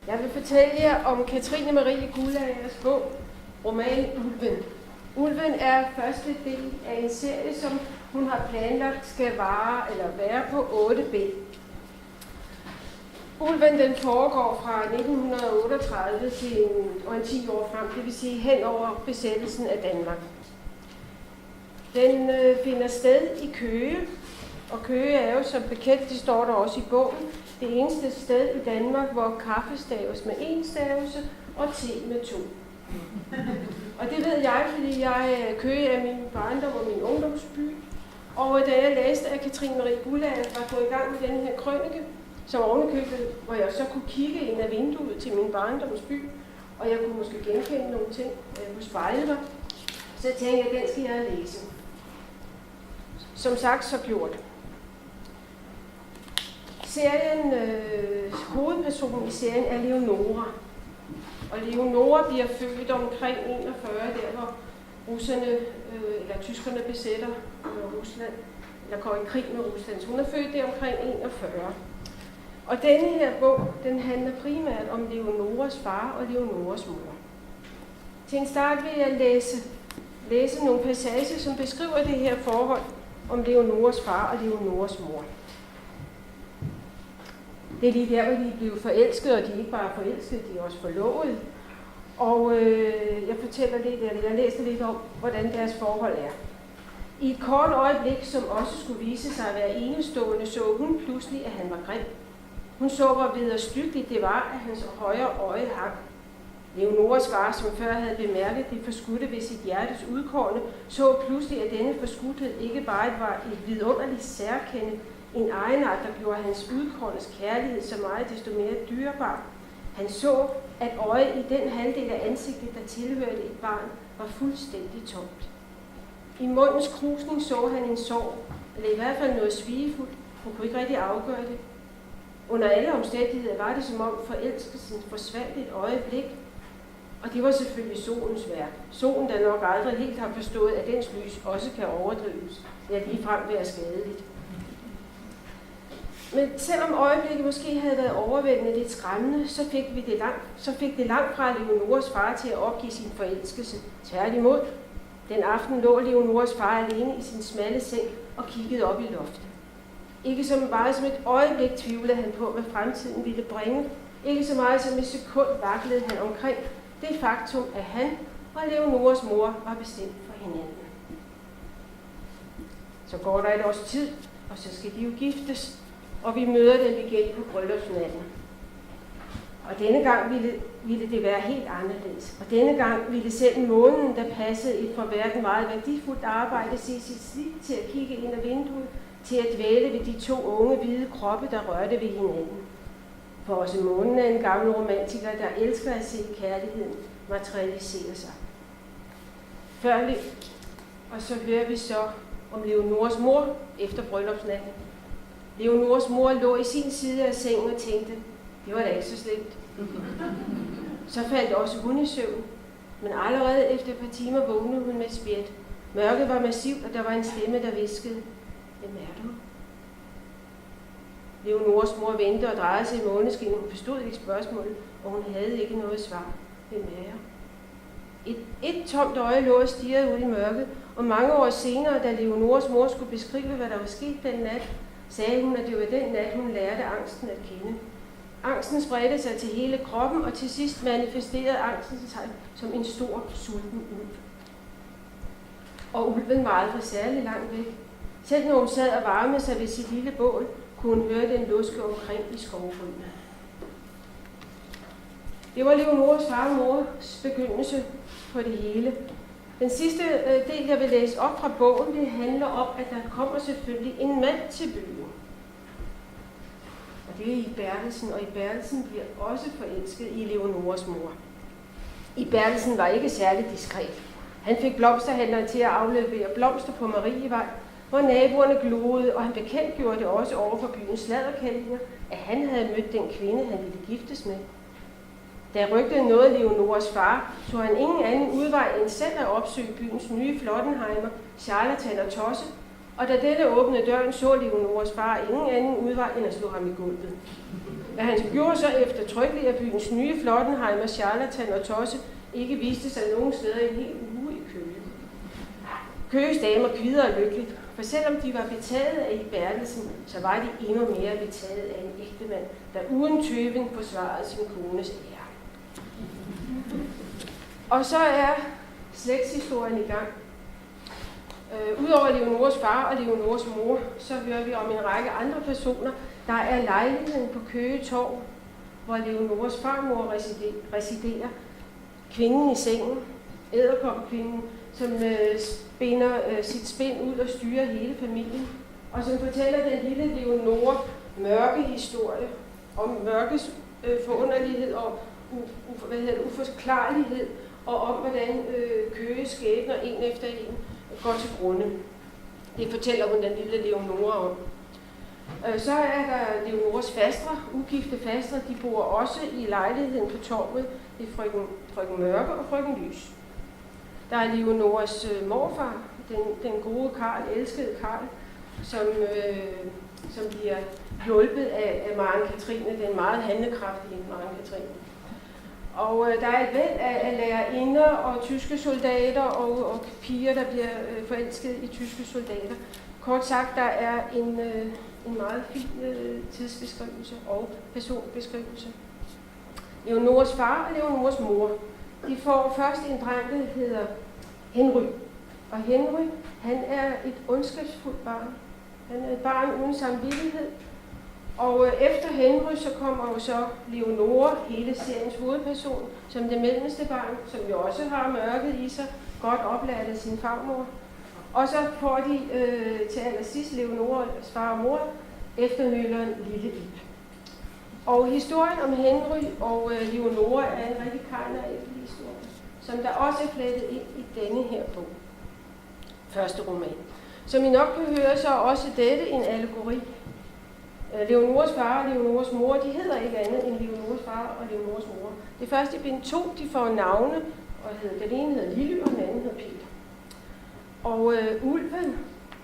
Jeg vil fortælle jer om Katrine Marie Guldagers bog, roman Ulven. Ulven er første del af en serie, som hun har planlagt skal være på 8 bind. Ulven den foregår fra 1938 til en 10 år frem, det vil sige hen over besættelsen af Danmark. Den finder sted i Køge, og Køge er jo som bekendt, det står der også i bogen, det eneste sted i Danmark, hvor kaffe staves med 1 stavelse og te med 2. Og det ved jeg, fordi Køge er min barndom og min ungdomsby. Og da jeg læste, at Katrine Marie Guldager var gået i gang med den her krønike, som ovenikøbet, hvor jeg så kunne kigge ind ad vinduet til min barndomsby, og jeg kunne måske genkende nogle ting på spejlet, så tænkte jeg, den skal jeg læse. Som sagt, så gjort. Hovedpersonen i serien er Leonora. Og Leonora bliver født omkring 41, der hvor tyskerne besætter Rusland, eller går i krig med Rusland. Så hun er født der omkring 41. Og denne her bog, den handler primært om Leonoras far og Leonoras mor. Til en start vil jeg læse nogle passager, som beskriver det her forhold om Leonoras far og Leonoras mor. Det er lige der, hvor de er blevet forelskede, og de er ikke bare forelskede, de er også forlovede. Og jeg læste lidt om, hvordan deres forhold er. I et kort øjeblik, som også skulle vise sig at være enestående, så hun pludselig, at han var grim. Hun så, hvor vederstyggeligt det var, at hans højre øje hang. Leonoras far, som før havde bemærket det forskudte ved sit hjertes udkårne, så pludselig, at denne forskudthed ikke bare var et vidunderligt særkende, en egenart, der gjorde hans udkårnes kærlighed så meget desto mere dyrebar. Han så, at øjet i den halvdel af ansigtet, der tilhørte et barn, var fuldstændig tomt. I mundens krusning så han en sorg, eller i hvert fald noget svigefuldt. Hun kunne ikke rigtig afgøre det. Under alle omstændigheder var det som om forelskelsen forsvandt et øjeblik, og det var selvfølgelig solens værk. Solen, der nok aldrig helt har forstået, at dens lys også kan overdrives, eller ligefrem være skadeligt. Men selvom øjeblikket måske havde været overvældende lidt skræmmende, så fik det langt fra Leonoras far til at opgive sin forelskelse. Tværtimod, den aften lå Leonoras far alene i sin smalle seng og kiggede op i loftet. Ikke så meget som et øjeblik tvivlede han på, hvad fremtiden ville bringe. Ikke så meget som et sekund vaklede han omkring det faktum, at han og Leonoras mor var bestemt for hinanden. Så går der et års tid, og så skal de jo giftes, og vi møder dem igen på bryllupsnatten. Og denne gang ville det være helt anderledes. Og denne gang ville selv månen, der passede et for verden meget værdifuldt arbejde, se sit slit til at kigge ind ad vinduet, til at dvæle ved de 2 unge hvide kroppe, der rørte ved hinanden. For også månen er en gammel romantiker, der elsker at se kærligheden materialisere sig. Og så hører vi så om Leonoras mor efter bryllupsnatten. Leonoras mor lå i sin side af sengen og tænkte, det var da ikke så slemt. Så faldt også hun i søvn, men allerede efter et par timer vågnede hun med et spjæt. Mørket var massivt, og der var en stemme, der hviskede, hvem er du? Leonoras mor vendte og drejede sig i måneskinnet. Hun forstod ikke spørgsmålet, og hun havde ikke noget svar. Hvem er jeg? Et tomt øje lå og stirrede ud i mørket, og mange år senere, da Leonoras mor skulle beskrive, hvad der var sket den nat, sagde hun, at det var den nat, hun lærte angsten at kende. Angsten spredte sig til hele kroppen, og til sidst manifesterede angsten sig som en stor, sulten ulv. Og ulven var aldrig særlig langt væk. Selv når hun sad og varmede sig ved sit lille bål, kunne hun høre den luske omkring i skovbrynene. Det var Leonoras far og mors begyndelse på det hele. Den sidste del, jeg vil læse op fra bogen, det handler om, at der kommer selvfølgelig en mand til byen. Og det er i Bertelsen, og i Bertelsen bliver også forelsket i Leonoras mor. I Bertelsen var ikke særlig diskret. Han fik blomsterhandleren til at aflevere blomster på Marievej, hvor naboerne gloede, og han bekendtgjorde det også over for byens sladderkællinger, at han havde mødt den kvinde, han ville giftes med. Da rygtet nåede Leonoras far, så han ingen anden udvej end selv at opsøge byens nye flottenheimer, charlatan og tosse, og da dette åbnede døren, så Leonoras far ingen anden udvej end at slå ham i gulvet. Hvad han gjorde så eftertrykkeligt, at byens nye flottenheimer, charlatan og tosse ikke viste sig nogen steder i en hel uge i Køge. Køges damer kvidrede lykkeligt, for selvom de var betaget af i Bertelsen, så var de endnu mere betaget af en ægtemand, der uden tøven forsvarede sin kones ære. Og så er slægtshistorien i gang. Udover Leonores far og Leonores mor, så hører vi om en række andre personer. Der er lejligheden på Køge Torv, hvor Leonores farmor residerer. Kvinden i sengen, edderkoppekvinden, som spinder sit spind ud og styrer hele familien, og som fortæller den lille Leonore mørke historie om mørkes forunderlighed og uforklarlighed, og om hvordan Køges skæbner en efter en går til grunde. Det fortæller hun den lille Leonore om. Så er der Leonores fastre, ugifte fastre. De bor også i lejligheden på torvet. Det er frøken Mørke og frøken Lys. Der er Leonores morfar, den gode Karl, elskede Karl, som bliver hjulpet af Maren Katrine, den meget handlekraftige Maren Katrine. Og der er et væld af lærerinder og tyske soldater og piger, der bliver forelsket i tyske soldater. Kort sagt, der er en meget fin tidsbeskrivelse og personbeskrivelse. Leonores far og Leonores mor, de får først en dreng, der hedder Henry. Og Henry, han er et ondskabsfuldt barn. Han er et barn uden samvittighed. Og efter Henry, så kommer jo så Leonore, hele seriens hovedperson, som det mellemste barn, som jo også har mørket i sig, godt oplært af sin farmor. Og så får de til allersidst Leonores far og mor, efternøleren Lille Ib. Og historien om Henry og Leonore er en rigtig karnagtig historie, som der også er flettet ind i denne her bog. Første roman. Som I nok kan høre, så er også dette en allegori. Leonores far og Leonores mor, de hedder ikke andet end Leonores far og Leonores mor. Det første i bind 2, de får navne, og den ene hedder Lille, og den anden hedder Peter. Og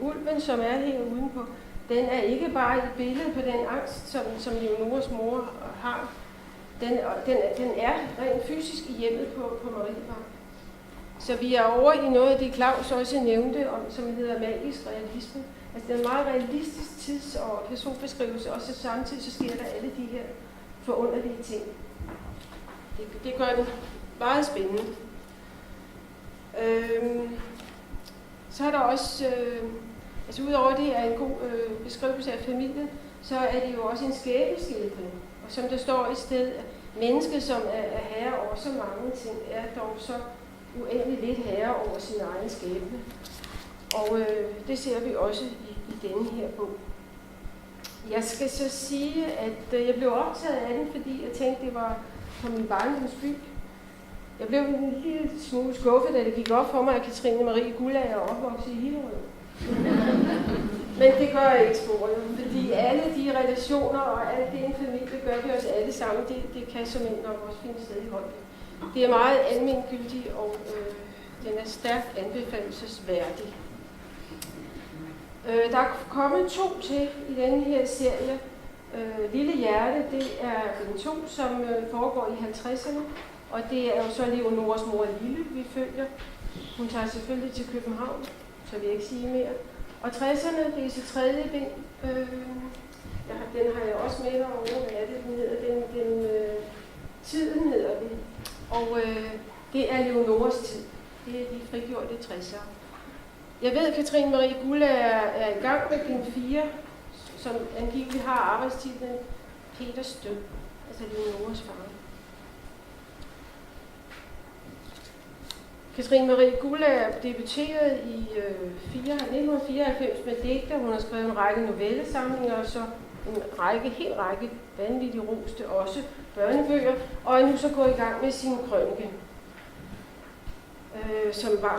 Ulven, som er her udenpå, den er ikke bare et billede på den angst, som Leonores mor har. Den er rent fysisk i hjemmet på Marievang. Så vi er over i noget af det, Claus også nævnte, som hedder magisk realisme. Altså det er en meget realistisk tids- og personbeskrivelse, og så samtidig så sker der alle de her forunderlige ting. Det gør det meget spændende. Så er der også, altså udover det er en god beskrivelse af familien, så er det jo også en skæbneskildring. Og som der står et sted, at mennesket, som er herre over så mange ting, er dog så uendelig lidt herre over sin egen skæbne. Og det ser vi også i denne her bog. Jeg skal så sige, at jeg blev optaget af den, fordi jeg tænkte, det var på min barndomsby. Jeg blev en lille smule skuffet, da det gik op for mig, at Katrine Marie Guldager er opvokset i Hillerød. Men det gør jeg ikke sporet, fordi alle de relationer og alt det en familie gør vi os alle sammen. Det kan simpelthen nok også finde sted i Holbæk. Det er meget almengyldigt, og den er stærkt anbefalelsesværdig. Der er kommet 2 til i denne her serie. Lille Hjerte, det er den 2, som foregår i 50'erne, og det er jo så Leonores mor Lille, vi følger. Hun tager selvfølgelig til København, så vil jeg ikke sige mere. Og 60'erne, det er så 3. bind. Den har jeg også med derovre. Hvad er det, den hedder? Tiden hedder den. Og det er Leonores tid. Det er de frigjorte 60'ere. Jeg ved, at Katrine Marie Guldager er i gang med bind 4, som angiveligt har arbejdstitlen Peters død, altså Leonores far. Katrine Marie Guldager debuterede i 1994 med digte. Hun har skrevet en række novellesamlinger, og så en helt række vanvittigt roste også børnebøger, og er nu så gået i gang med sin krønike,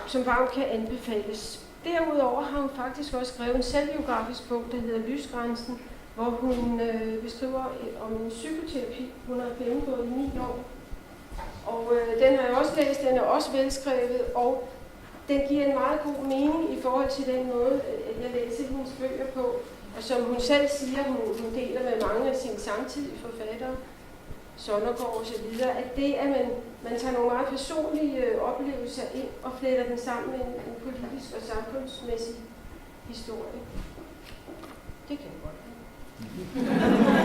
som varmt kan anbefales. Derudover har hun faktisk også skrevet en selvbiografisk bog, der hedder Lysgrænsen, hvor hun beskriver om en psykoterapi, hun har gennemgået i 9 år. Og den har jeg også læst, den er også velskrevet, og den giver en meget god mening i forhold til den måde, jeg læser hendes bøger på. Og som hun selv siger, hun deler med mange af sine samtidige forfattere, Sonnergaard og så videre, at det, at man tager nogle meget personlige oplevelser ind og fletter den sammen med en politisk og samfundsmæssig historie. Det kan jeg godt lide.